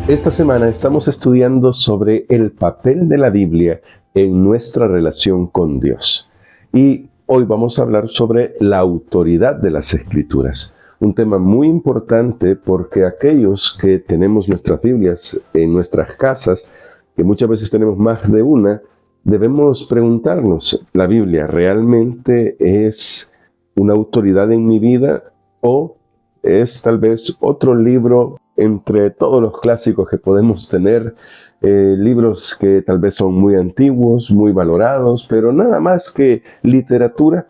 Esta semana estamos estudiando sobre el papel de la Biblia en nuestra relación con Dios. Y hoy vamos a hablar sobre la autoridad de las Escrituras. Un tema muy importante porque aquellos que tenemos nuestras Biblias en nuestras casas, que muchas veces tenemos más de una, debemos preguntarnos, ¿la Biblia realmente es una autoridad en mi vida o es tal vez otro libro entre todos los clásicos que podemos tener, libros que tal vez son muy antiguos, muy valorados, pero nada más que literatura?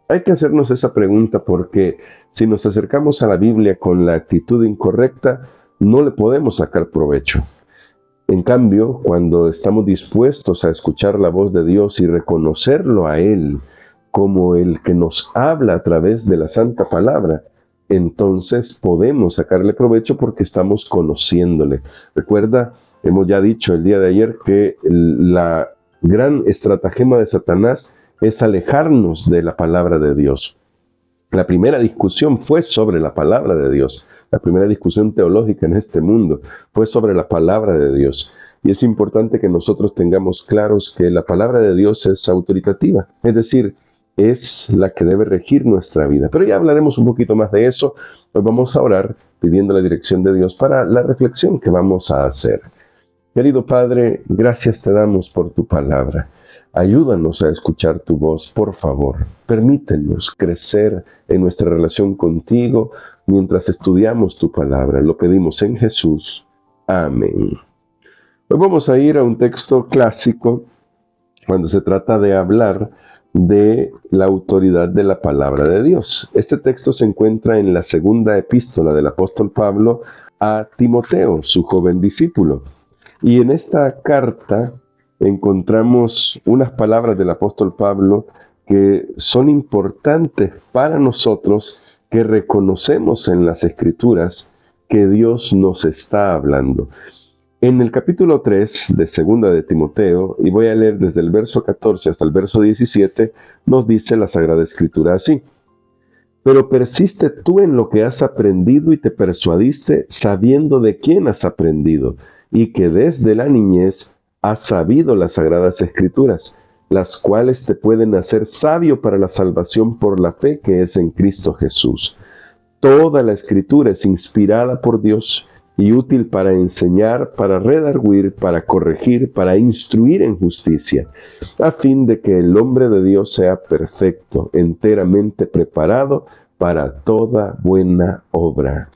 Hay que hacernos esa pregunta porque si nos acercamos a la Biblia con la actitud incorrecta, no le podemos sacar provecho. En cambio, cuando estamos dispuestos a escuchar la voz de Dios y reconocerlo a Él como el que nos habla a través de la Santa Palabra, entonces podemos sacarle provecho porque estamos conociéndole. Recuerda, hemos ya dicho el día de ayer que la gran estratagema de Satanás es alejarnos de la palabra de Dios. La primera discusión fue sobre la palabra de Dios. La primera discusión teológica en este mundo fue sobre la palabra de Dios. Y es importante que nosotros tengamos claros que la palabra de Dios es autoritativa, es decir, es la que debe regir nuestra vida. Pero ya hablaremos un poquito más de eso. Hoy vamos a orar pidiendo la dirección de Dios para la reflexión que vamos a hacer. Querido Padre, gracias te damos por tu palabra. Ayúdanos a escuchar tu voz, por favor. Permítenos crecer en nuestra relación contigo mientras estudiamos tu palabra. Lo pedimos en Jesús. Amén. Hoy vamos a ir a un texto clásico cuando se trata de hablar de la autoridad de la palabra de Dios. Este texto se encuentra en la segunda epístola del apóstol Pablo a Timoteo, su joven discípulo. Y en esta carta encontramos unas palabras del apóstol Pablo que son importantes para nosotros, que reconocemos en las Escrituras que Dios nos está hablando. En el capítulo 3 de segunda de Timoteo, y voy a leer desde el verso 14 hasta el verso 17, nos dice la Sagrada Escritura así: Pero persiste tú en lo que has aprendido y te persuadiste sabiendo de quién has aprendido, y que desde la niñez has sabido las Sagradas Escrituras, las cuales te pueden hacer sabio para la salvación por la fe que es en Cristo Jesús. Toda la Escritura es inspirada por Dios y útil para enseñar, para redarguir, para corregir, para instruir en justicia, a fin de que el hombre de Dios sea perfecto, enteramente preparado para toda buena obra.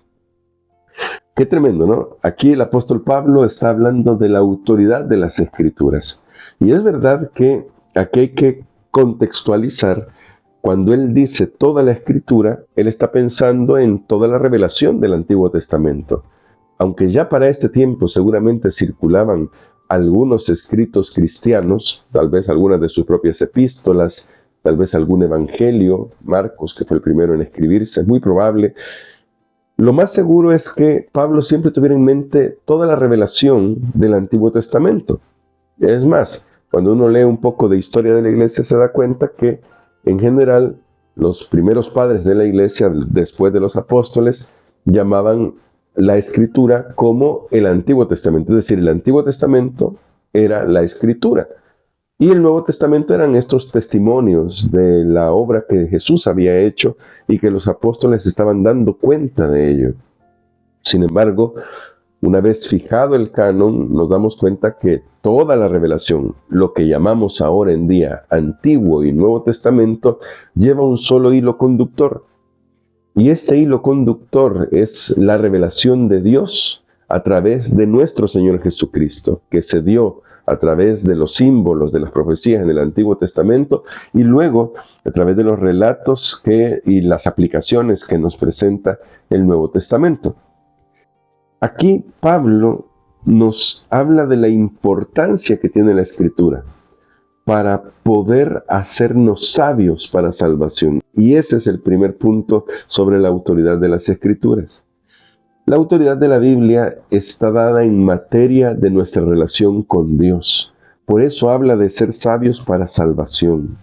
Qué tremendo, ¿no? Aquí el apóstol Pablo está hablando de la autoridad de las Escrituras. Y es verdad que aquí hay que contextualizar. Cuando él dice toda la Escritura, él está pensando en toda la revelación del Antiguo Testamento. Aunque ya para este tiempo seguramente circulaban algunos escritos cristianos, tal vez algunas de sus propias epístolas, tal vez algún evangelio, Marcos, que fue el primero en escribirse, es muy probable. Lo más seguro es que Pablo siempre tuviera en mente toda la revelación del Antiguo Testamento. Es más, cuando uno lee un poco de historia de la iglesia se da cuenta que, en general, los primeros padres de la iglesia, después de los apóstoles, llamaban la Escritura como el Antiguo Testamento. Es decir, el Antiguo Testamento era la Escritura y el Nuevo Testamento eran estos testimonios de la obra que Jesús había hecho y que los apóstoles estaban dando cuenta de ello. Sin embargo, una vez fijado el canon, nos damos cuenta que toda la revelación, lo que llamamos ahora en día Antiguo y Nuevo Testamento, lleva un solo hilo conductor. Y ese hilo conductor es la revelación de Dios a través de nuestro Señor Jesucristo, que se dio a través de los símbolos de las profecías en el Antiguo Testamento y luego a través de los relatos y las aplicaciones que nos presenta el Nuevo Testamento. Aquí Pablo nos habla de la importancia que tiene la Escritura para poder hacernos sabios para salvación. Y ese es el primer punto sobre la autoridad de las Escrituras. La autoridad de la Biblia está dada en materia de nuestra relación con Dios. Por eso habla de ser sabios para salvación.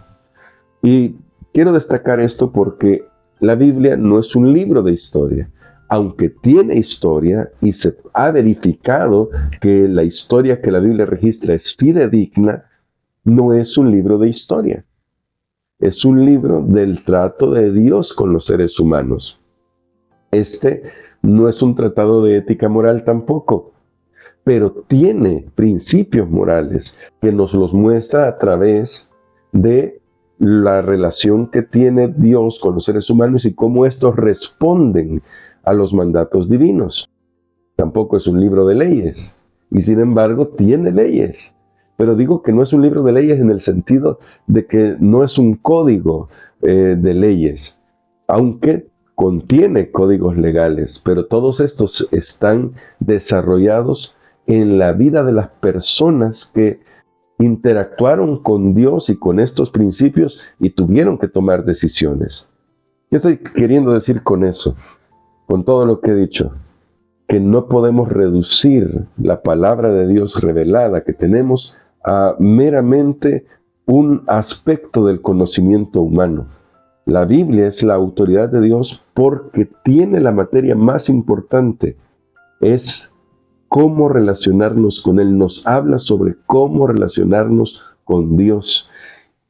Y quiero destacar esto porque la Biblia no es un libro de historia. aunque tiene historia y se ha verificado que la historia que la Biblia registra es fidedigna, no es un libro de historia. Es un libro del trato de Dios con los seres humanos. Este no es un tratado de ética moral tampoco, pero tiene principios morales que nos los muestra a través de la relación que tiene Dios con los seres humanos y cómo estos responden a los mandatos divinos. Tampoco es un libro de leyes, y sin embargo tiene leyes. Pero digo que no es un libro de leyes en el sentido de que no es un código de leyes, aunque contiene códigos legales, pero todos estos están desarrollados en la vida de las personas que interactuaron con Dios y con estos principios y tuvieron que tomar decisiones. ¿Qué estoy queriendo decir con eso? Con todo lo que he dicho, que no podemos reducir la palabra de Dios revelada que tenemos a meramente un aspecto del conocimiento humano. La Biblia es la autoridad de Dios porque tiene la materia más importante, es cómo relacionarnos con Él. Nos habla sobre cómo relacionarnos con Dios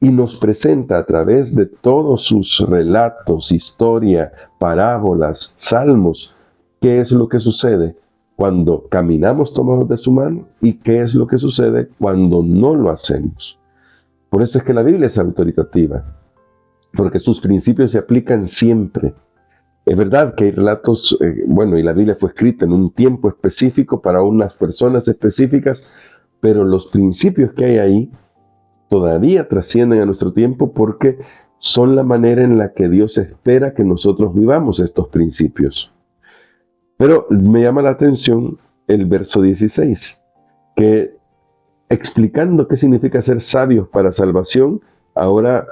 y nos presenta a través de todos sus relatos, historia, parábolas, salmos, qué es lo que sucede cuando caminamos tomados de su mano y qué es lo que sucede cuando no lo hacemos. Por eso es que la Biblia es autoritativa, porque sus principios se aplican siempre. Es verdad que hay relatos, y la Biblia fue escrita en un tiempo específico para unas personas específicas, pero los principios que hay ahí todavía trascienden a nuestro tiempo porque son la manera en la que Dios espera que nosotros vivamos estos principios. Pero me llama la atención el verso 16, que explicando qué significa ser sabios para salvación, ahora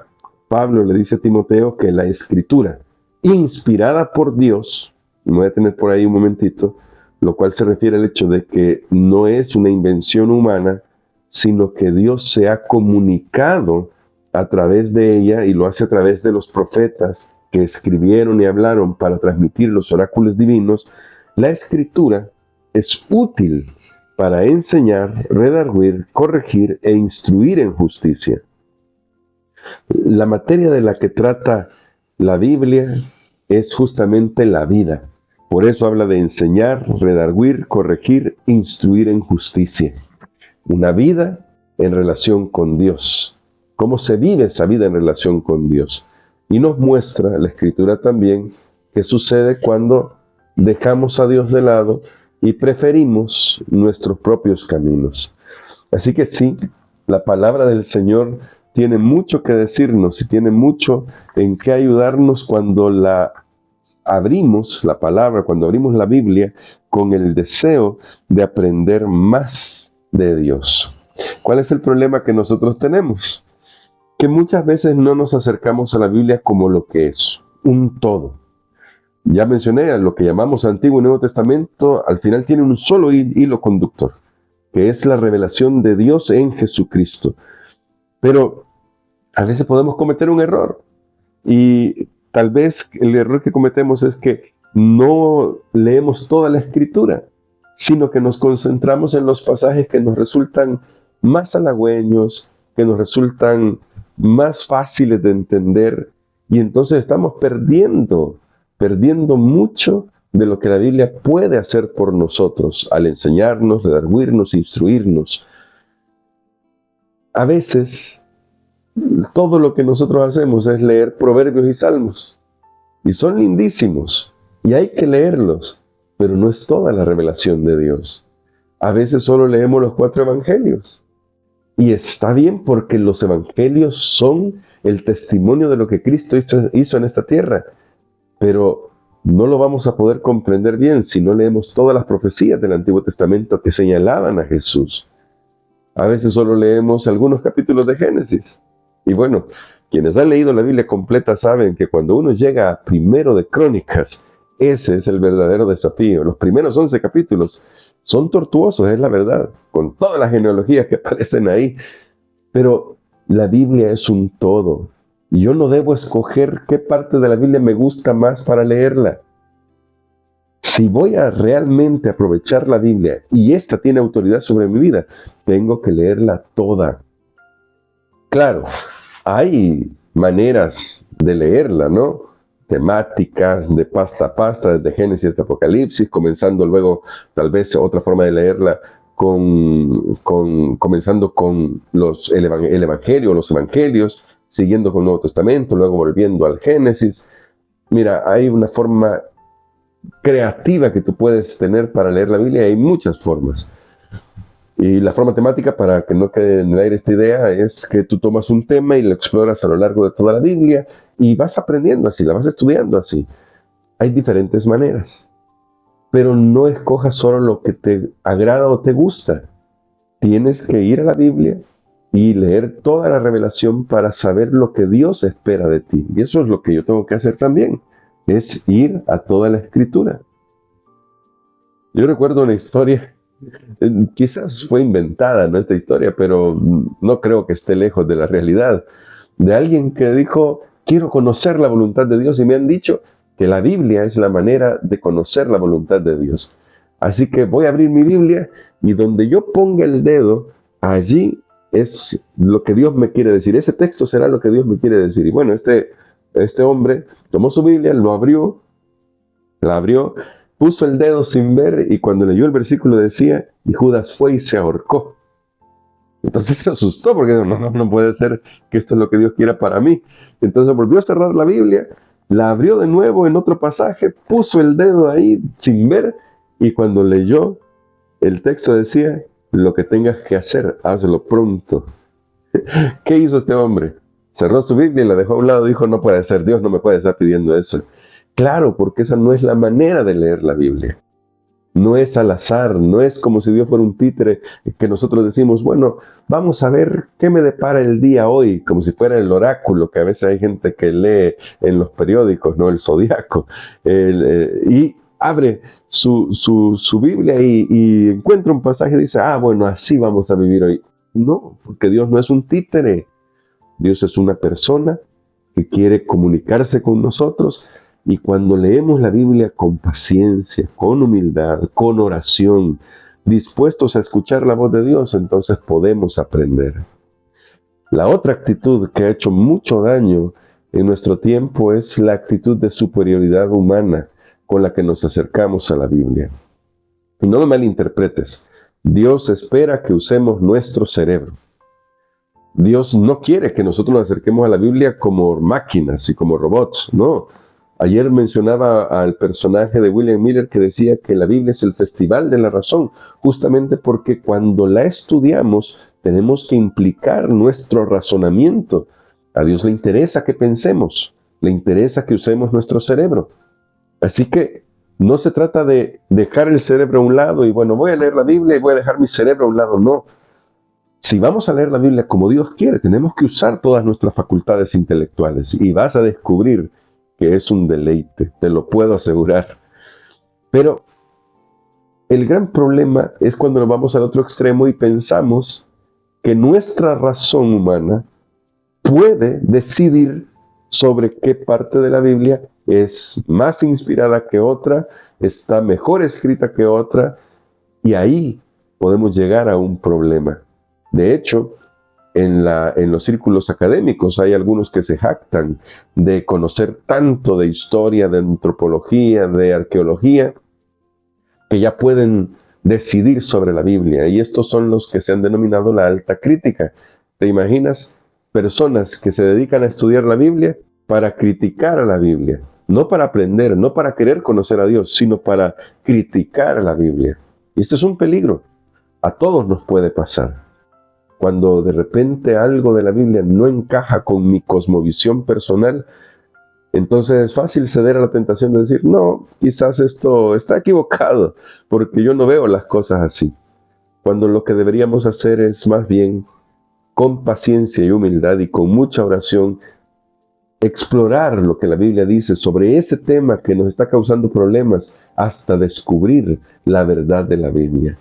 Pablo le dice a Timoteo que la Escritura, inspirada por Dios, me voy a tener por ahí un momentito, lo cual se refiere al hecho de que no es una invención humana, sino que Dios se ha comunicado a través de ella y lo hace a través de los profetas que escribieron y hablaron para transmitir los oráculos divinos. La Escritura es útil para enseñar, redarguir, corregir e instruir en justicia. La materia de la que trata la Biblia es justamente la vida. Por eso habla de enseñar, redarguir, corregir, instruir en justicia. Una vida en relación con Dios. ¿Cómo se vive esa vida en relación con Dios? Y nos muestra la Escritura también qué sucede cuando dejamos a Dios de lado y preferimos nuestros propios caminos. Así que sí, la palabra del Señor tiene mucho que decirnos y tiene mucho en qué ayudarnos cuando la abrimos, la palabra, cuando abrimos la Biblia con el deseo de aprender más de Dios. ¿Cuál es el problema que nosotros tenemos? Que muchas veces no nos acercamos a la Biblia como lo que es, un todo. Ya mencioné a lo que llamamos Antiguo y Nuevo Testamento, al final tiene un solo hilo conductor, que es la revelación de Dios en Jesucristo. Pero a veces podemos cometer un error y tal vez el error que cometemos es que no leemos toda la Escritura, sino que nos concentramos en los pasajes que nos resultan más halagüeños, que nos resultan más fáciles de entender, y entonces estamos perdiendo mucho de lo que la Biblia puede hacer por nosotros al enseñarnos, redarguirnos, instruirnos. A veces todo lo que nosotros hacemos es leer proverbios y salmos, y son lindísimos, y hay que leerlos, pero no es toda la revelación de Dios. A veces solo leemos los 4 evangelios, y está bien porque los evangelios son el testimonio de lo que Cristo hizo en esta tierra, pero no lo vamos a poder comprender bien si no leemos todas las profecías del Antiguo Testamento que señalaban a Jesús. A veces solo leemos algunos capítulos de Génesis. Y bueno, quienes han leído la Biblia completa saben que cuando uno llega a Primero de Crónicas, ese es el verdadero desafío. Los primeros 11 capítulos son tortuosos, es la verdad, con todas las genealogías que aparecen ahí. Pero la Biblia es un todo. Y yo no debo escoger qué parte de la Biblia me gusta más para leerla. Si voy a realmente aprovechar la Biblia y esta tiene autoridad sobre mi vida, tengo que leerla toda. Claro, hay maneras de leerla, ¿no? Temáticas, de pasta a pasta, desde Génesis hasta Apocalipsis, comenzando luego, tal vez otra forma de leerla, comenzando con el Evangelio, los Evangelios, siguiendo con el Nuevo Testamento, luego volviendo al Génesis. Mira, hay una forma creativa que tú puedes tener para leer la Biblia, hay muchas formas. Y la forma temática, para que no quede en el aire esta idea, es que tú tomas un tema y lo exploras a lo largo de toda la Biblia y vas aprendiendo así, la vas estudiando así. Hay diferentes maneras, pero no escojas solo lo que te agrada o te gusta. Tienes que ir a la Biblia y leer toda la revelación para saber lo que Dios espera de ti. Y eso es lo que yo tengo que hacer también, es ir a toda la Escritura. Yo recuerdo una historia, quizás fue inventada, ¿no?, esta historia, pero no creo que esté lejos de la realidad, de alguien que dijo: quiero conocer la voluntad de Dios, y me han dicho que la Biblia es la manera de conocer la voluntad de Dios. Así que voy a abrir mi Biblia y donde yo ponga el dedo, allí es lo que Dios me quiere decir. Ese texto será lo que Dios me quiere decir. Y bueno, este hombre tomó su Biblia, la abrió, puso el dedo sin ver, y cuando leyó el versículo decía: y Judas fue y se ahorcó. Entonces se asustó porque no puede ser que esto es lo que Dios quiera para mí. Entonces volvió a cerrar la Biblia, la abrió de nuevo en otro pasaje, puso el dedo ahí sin ver, y cuando leyó, el texto decía: lo que tengas que hacer, hazlo pronto. ¿Qué hizo este hombre? Cerró su Biblia y la dejó a un lado. Dijo: no puede ser, Dios no me puede estar pidiendo eso. Claro, porque esa no es la manera de leer la Biblia. No es al azar, no es como si Dios fuera un títere que nosotros decimos: bueno, vamos a ver qué me depara el día hoy, como si fuera el oráculo, que a veces hay gente que lee en los periódicos, ¿no?, el zodiaco, y abre su Biblia y encuentra un pasaje y dice: ah, bueno, así vamos a vivir hoy. No, porque Dios no es un títere. Dios es una persona que quiere comunicarse con nosotros, y cuando leemos la Biblia con paciencia, con humildad, con oración, dispuestos a escuchar la voz de Dios, entonces podemos aprender. La otra actitud que ha hecho mucho daño en nuestro tiempo es la actitud de superioridad humana con la que nos acercamos a la Biblia. Y no me malinterpretes, Dios espera que usemos nuestro cerebro. Dios no quiere que nosotros nos acerquemos a la Biblia como máquinas y como robots, no. Ayer mencionaba al personaje de William Miller que decía que la Biblia es el festival de la razón, justamente porque cuando la estudiamos tenemos que implicar nuestro razonamiento. A Dios le interesa que pensemos, le interesa que usemos nuestro cerebro. Así que no se trata de dejar el cerebro a un lado y bueno, voy a leer la Biblia y voy a dejar mi cerebro a un lado, no. Si vamos a leer la Biblia como Dios quiere, tenemos que usar todas nuestras facultades intelectuales y vas a descubrir que es un deleite, te lo puedo asegurar. Pero el gran problema es cuando nos vamos al otro extremo y pensamos que nuestra razón humana puede decidir sobre qué parte de la Biblia es más inspirada que otra, está mejor escrita que otra, y ahí podemos llegar a un problema. De hecho, en los círculos académicos hay algunos que se jactan de conocer tanto de historia, de antropología, de arqueología, que ya pueden decidir sobre la Biblia. Y estos son los que se han denominado la alta crítica. ¿Te imaginas? Personas que se dedican a estudiar la Biblia para criticar a la Biblia. No para aprender, no para querer conocer a Dios, sino para criticar a la Biblia. Y esto es un peligro. A todos nos puede pasar. Cuando de repente algo de la Biblia no encaja con mi cosmovisión personal, entonces es fácil ceder a la tentación de decir: no, quizás esto está equivocado, porque yo no veo las cosas así. Cuando lo que deberíamos hacer es más bien, con paciencia y humildad y con mucha oración, explorar lo que la Biblia dice sobre ese tema que nos está causando problemas hasta descubrir la verdad de la Biblia.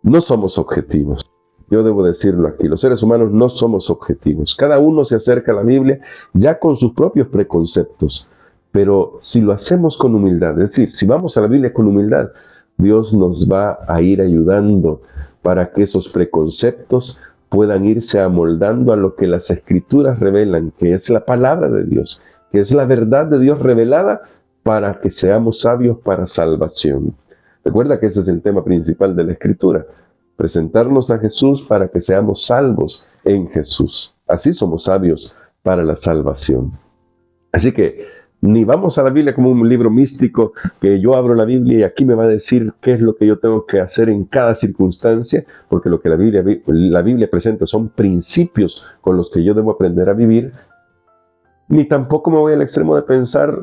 No somos objetivos. Yo debo decirlo aquí, los seres humanos no somos objetivos. Cada uno se acerca a la Biblia ya con sus propios preconceptos. Pero si lo hacemos con humildad, es decir, si vamos a la Biblia con humildad, Dios nos va a ir ayudando para que esos preconceptos puedan irse amoldando a lo que las Escrituras revelan, que es la palabra de Dios, que es la verdad de Dios revelada para que seamos sabios para salvación. Recuerda que ese es el tema principal de la Escritura, presentarnos a Jesús para que seamos salvos en Jesús. Así somos sabios para la salvación. Así que ni vamos a la Biblia como un libro místico que yo abro la Biblia y aquí me va a decir qué es lo que yo tengo que hacer en cada circunstancia, porque lo que la Biblia presenta son principios con los que yo debo aprender a vivir. Ni tampoco me voy al extremo de pensar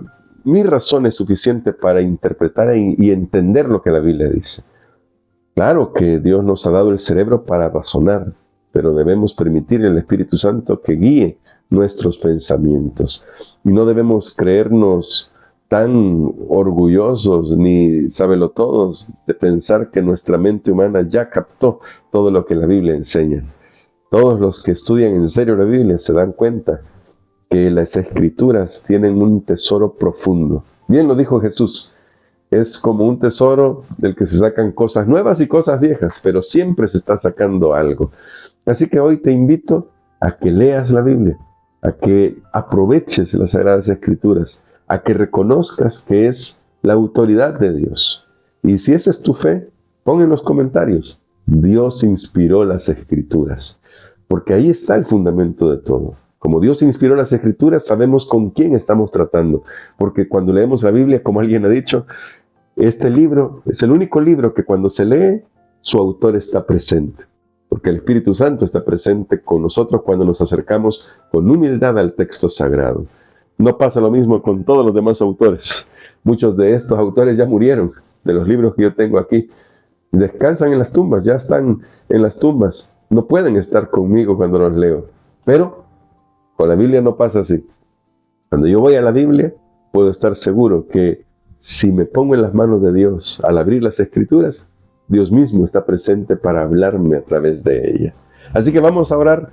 mi razón es suficiente para interpretar y entender lo que la Biblia dice. Claro que Dios nos ha dado el cerebro para razonar, pero debemos permitir al Espíritu Santo que guíe nuestros pensamientos. Y no debemos creernos tan orgullosos ni sabelotodos de pensar que nuestra mente humana ya captó todo lo que la Biblia enseña. Todos los que estudian en serio la Biblia se dan cuenta que las Escrituras tienen un tesoro profundo. Bien lo dijo Jesús. Es como un tesoro del que se sacan cosas nuevas y cosas viejas, pero siempre se está sacando algo. Así que hoy te invito a que leas la Biblia, a que aproveches las Sagradas Escrituras, a que reconozcas que es la autoridad de Dios. Y si esa es tu fe, pon en los comentarios, Dios inspiró las Escrituras, porque ahí está el fundamento de todo. Como Dios inspiró las Escrituras, sabemos con quién estamos tratando, porque cuando leemos la Biblia, como alguien ha dicho, este libro es el único libro que cuando se lee, su autor está presente, porque el Espíritu Santo está presente con nosotros cuando nos acercamos con humildad al texto sagrado. No pasa lo mismo con todos los demás autores. Muchos de estos autores ya murieron, de los libros que yo tengo aquí. Descansan en las tumbas, ya están en las tumbas. No pueden estar conmigo cuando los leo. Pero con la Biblia no pasa así. Cuando yo voy a la Biblia, puedo estar seguro que si me pongo en las manos de Dios al abrir las Escrituras, Dios mismo está presente para hablarme a través de ella. Así que vamos a orar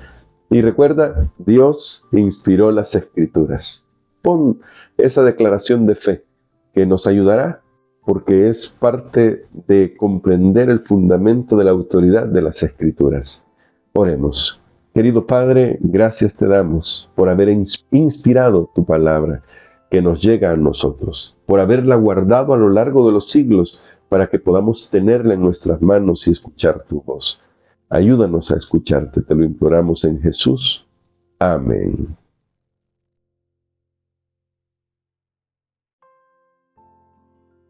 y recuerda, Dios inspiró las Escrituras. Pon esa declaración de fe que nos ayudará porque es parte de comprender el fundamento de la autoridad de las Escrituras. Oremos. Querido Padre, gracias te damos por haber inspirado tu palabra que nos llega a nosotros, por haberla guardado a lo largo de los siglos para que podamos tenerla en nuestras manos y escuchar tu voz. Ayúdanos a escucharte, te lo imploramos en Jesús. Amén.